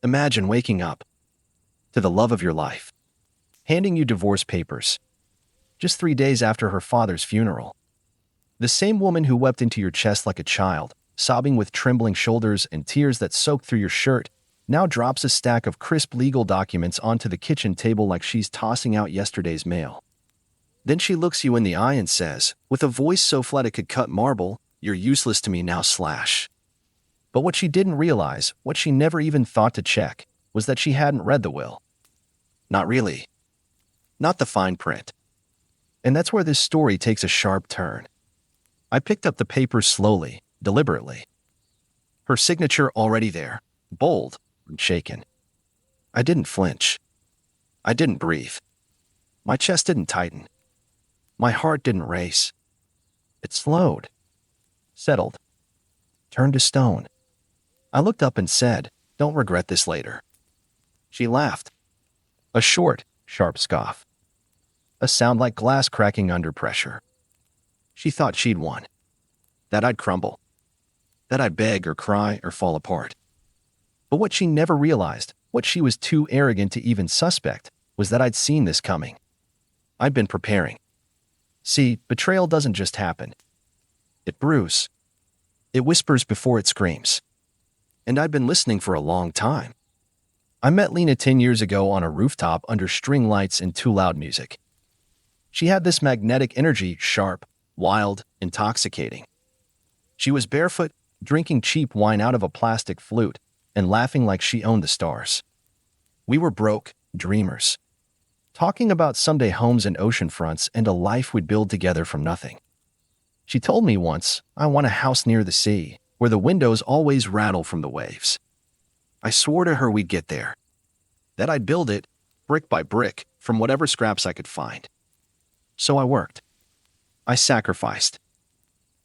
Imagine waking up to the love of your life, handing you divorce papers, just 3 days after her father's funeral. The same woman who wept into your chest like a child, sobbing with trembling shoulders and tears that soaked through your shirt, now drops a stack of crisp legal documents onto the kitchen table like she's tossing out yesterday's mail. Then she looks you in the eye and says, with a voice so flat it could cut marble, "You're useless to me now, slash." But what she didn't realize, what she never even thought to check, was that she hadn't read the will. Not really. Not the fine print. And that's where this story takes a sharp turn. I picked up the papers slowly, deliberately. Her signature already there, bold and shaken. I didn't flinch. I didn't breathe. My chest didn't tighten. My heart didn't race. It slowed, settled, turned to stone. I looked up and said, "Don't regret this later." She laughed. A short, sharp scoff. A sound like glass cracking under pressure. She thought she'd won. That I'd crumble. That I'd beg or cry or fall apart. But what she never realized, what she was too arrogant to even suspect, was that I'd seen this coming. I'd been preparing. See, betrayal doesn't just happen. It brews. It whispers before it screams. And I'd been listening for a long time. I met Lena 10 years ago on a rooftop under string lights and too loud music. She had this magnetic energy, sharp, wild, intoxicating. She was barefoot, drinking cheap wine out of a plastic flute, and laughing like she owned the stars. We were broke, dreamers. Talking about someday homes and ocean fronts and a life we'd build together from nothing. She told me once, "I want a house near the sea, where the windows always rattle from the waves." I swore to her we'd get there. That I'd build it, brick by brick, from whatever scraps I could find. So I worked. I sacrificed.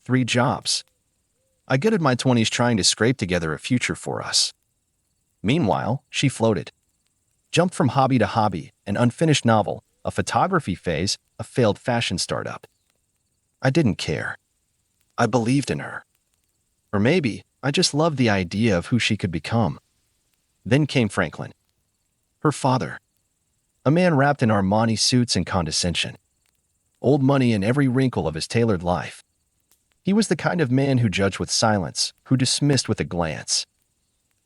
3 jobs. I gutted my 20s trying to scrape together a future for us. Meanwhile, she floated. Jumped from hobby to hobby, an unfinished novel, a photography phase, a failed fashion startup. I didn't care. I believed in her. Or maybe I just loved the idea of who she could become. Then came Franklin. Her father. A man wrapped in Armani suits and condescension. Old money in every wrinkle of his tailored life. He was the kind of man who judged with silence, who dismissed with a glance.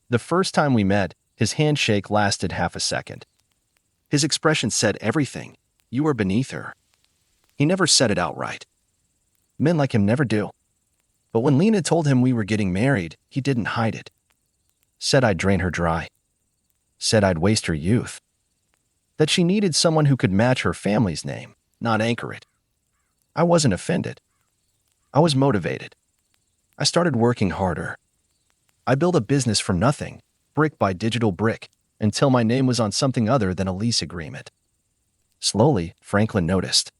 The first time we met, his handshake lasted half a second. His expression said everything. You are beneath her. He never said it outright. Men like him never do. But when Lena told him we were getting married, he didn't hide it. Said I'd drain her dry. Said I'd waste her youth. That she needed someone who could match her family's name, not anchor it. I wasn't offended. I was motivated. I started working harder. I built a business from nothing, brick by digital brick, until my name was on something other than a lease agreement. Slowly, Franklin noticed.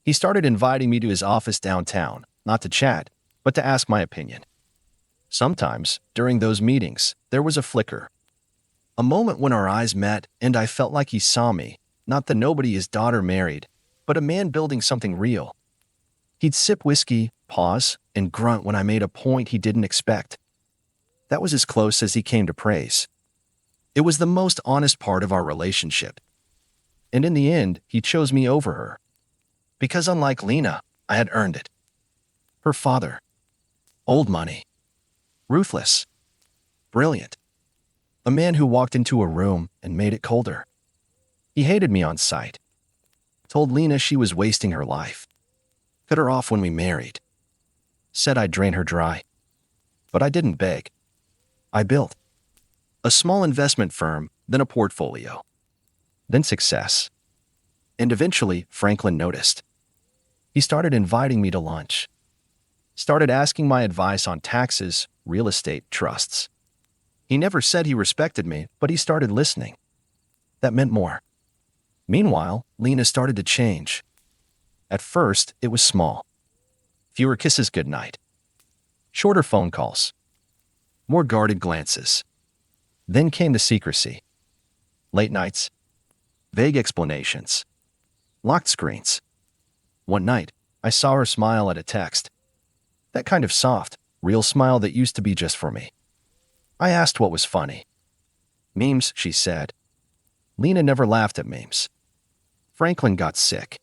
He started inviting me to his office downtown, not to chat, but to ask my opinion. Sometimes, during those meetings, there was a flicker. A moment when our eyes met and I felt like he saw me, not the nobody his daughter married, but a man building something real. He'd sip whiskey, pause, and grunt when I made a point he didn't expect. That was as close as he came to praise. It was the most honest part of our relationship. And in the end, he chose me over her. Because unlike Lena, I had earned it. Her father. Old money. Ruthless. Brilliant. A man who walked into a room and made it colder. He hated me on sight. Told Lena she was wasting her life. Cut her off when we married. Said I'd drain her dry. But I didn't beg. I built. A small investment firm, then a portfolio. Then success. And eventually, Franklin noticed. He started inviting me to lunch. Started asking my advice on taxes, real estate, trusts. He never said he respected me, but he started listening. That meant more. Meanwhile, Lena started to change. At first, it was small. Fewer kisses goodnight. Shorter phone calls. More guarded glances. Then came the secrecy. Late nights. Vague explanations. Locked screens. One night, I saw her smile at a text. That kind of soft, real smile that used to be just for me. I asked what was funny. Memes, she said. Lena never laughed at memes. Franklin got sick.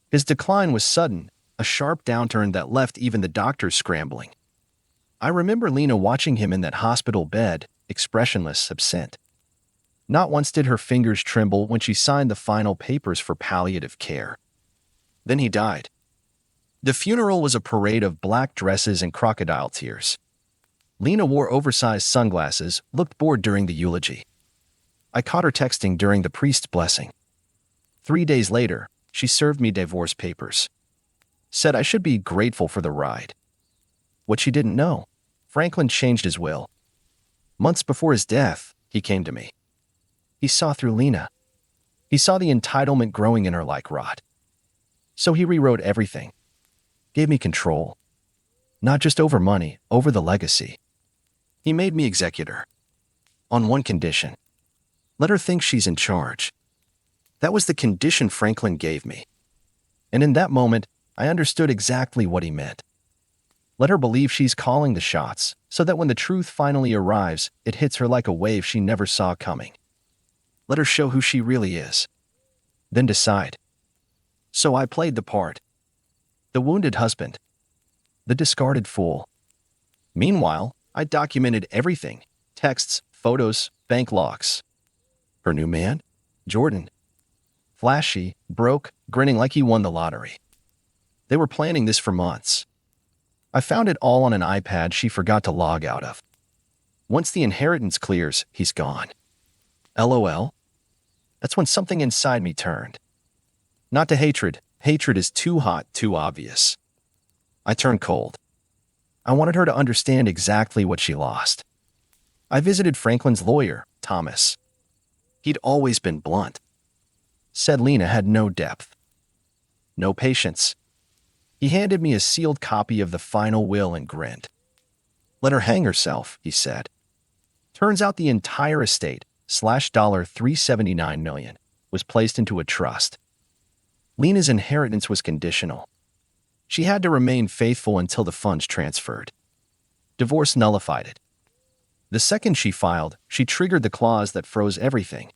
His decline was sudden, a sharp downturn that left even the doctors scrambling. I remember Lena watching him in that hospital bed, expressionless, absent. Not once did her fingers tremble when she signed the final papers for palliative care. Then he died. The funeral was a parade of black dresses and crocodile tears. Lena wore oversized sunglasses, looked bored during the eulogy. I caught her texting during the priest's blessing. 3 days later, she served me divorce papers. Said I should be grateful for the ride. What she didn't know, Franklin changed his will. Months before his death, he came to me. He saw through Lena. He saw the entitlement growing in her like rot. So he rewrote everything. Gave me control. Not just over money, over the legacy. He made me executor. On one condition. Let her think she's in charge. That was the condition Franklin gave me. And in that moment, I understood exactly what he meant. Let her believe she's calling the shots, so that when the truth finally arrives, it hits her like a wave she never saw coming. Let her show who she really is. Then decide. So I played the part. The wounded husband. The discarded fool. Meanwhile, I documented everything. Texts, photos, bank logs. Her new man? Jordan. Flashy, broke, grinning like he won the lottery. They were planning this for months. I found it all on an iPad she forgot to log out of. Once the inheritance clears, he's gone. LOL? That's when something inside me turned. Not to hatred. Hatred is too hot, too obvious. I turned cold. I wanted her to understand exactly what she lost. I visited Franklin's lawyer, Thomas. He'd always been blunt. Said Lena had no depth. No patience. He handed me a sealed copy of the final will and grinned. Let her hang herself, he said. Turns out the entire estate, $379 million, was placed into a trust. Lena's inheritance was conditional. She had to remain faithful until the funds transferred. Divorce nullified it. The second she filed, she triggered the clause that froze everything.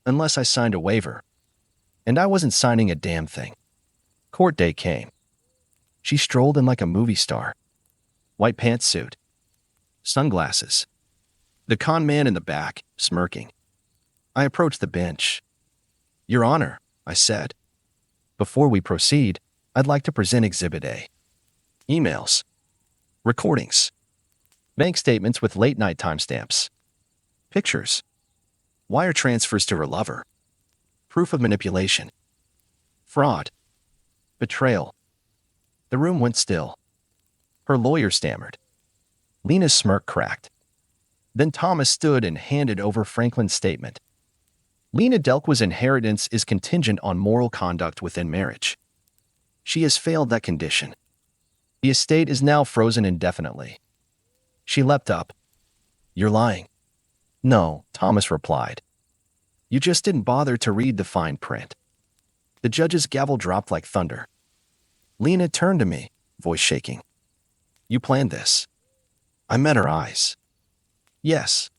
Unless I signed a waiver. And I wasn't signing a damn thing. Court day came. She strolled in like a movie star. White pantsuit. Sunglasses. The con man in the back, smirking. I approached the bench. Your Honor, I said. Before we proceed, I'd like to present Exhibit A. Emails. Recordings. Bank statements with late-night timestamps. Pictures. Wire transfers to her lover. Proof of manipulation. Fraud. Betrayal. The room went still. Her lawyer stammered. Lena's smirk cracked. Then Thomas stood and handed over Franklin's statement. Lena Delqua's inheritance is contingent on moral conduct within marriage. She has failed that condition. The estate is now frozen indefinitely. She leapt up. You're lying. No, Thomas replied. You just didn't bother to read the fine print. The judge's gavel dropped like thunder. Lena turned to me, voice shaking. You planned this. I met her eyes. Yes.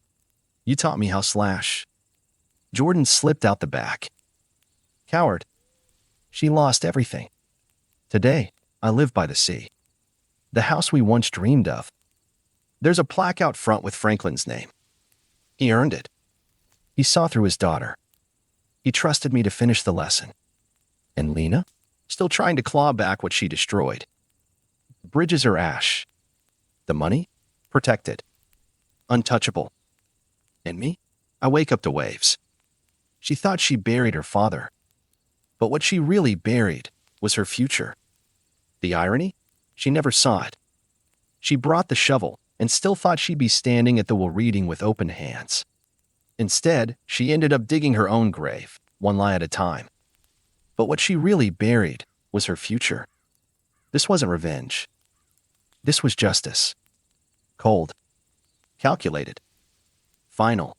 You taught me how / Jordan slipped out the back. Coward. She lost everything. Today, I live by the sea. The house we once dreamed of. There's a plaque out front with Franklin's name. He earned it. He saw through his daughter. He trusted me to finish the lesson. And Lena? Still trying to claw back what she destroyed. Bridges are ash. The money? Protected. Untouchable. And me? I wake up to waves. She thought she buried her father. But what she really buried was her future. The irony? She never saw it. She brought the shovel and still thought she'd be standing at the will reading with open hands. Instead, she ended up digging her own grave, one lie at a time. But what she really buried was her future. This wasn't revenge. This was justice. Cold. Calculated. Final.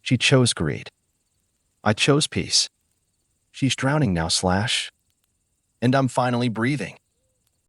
She chose greed. I chose peace. She's drowning now / and I'm finally breathing.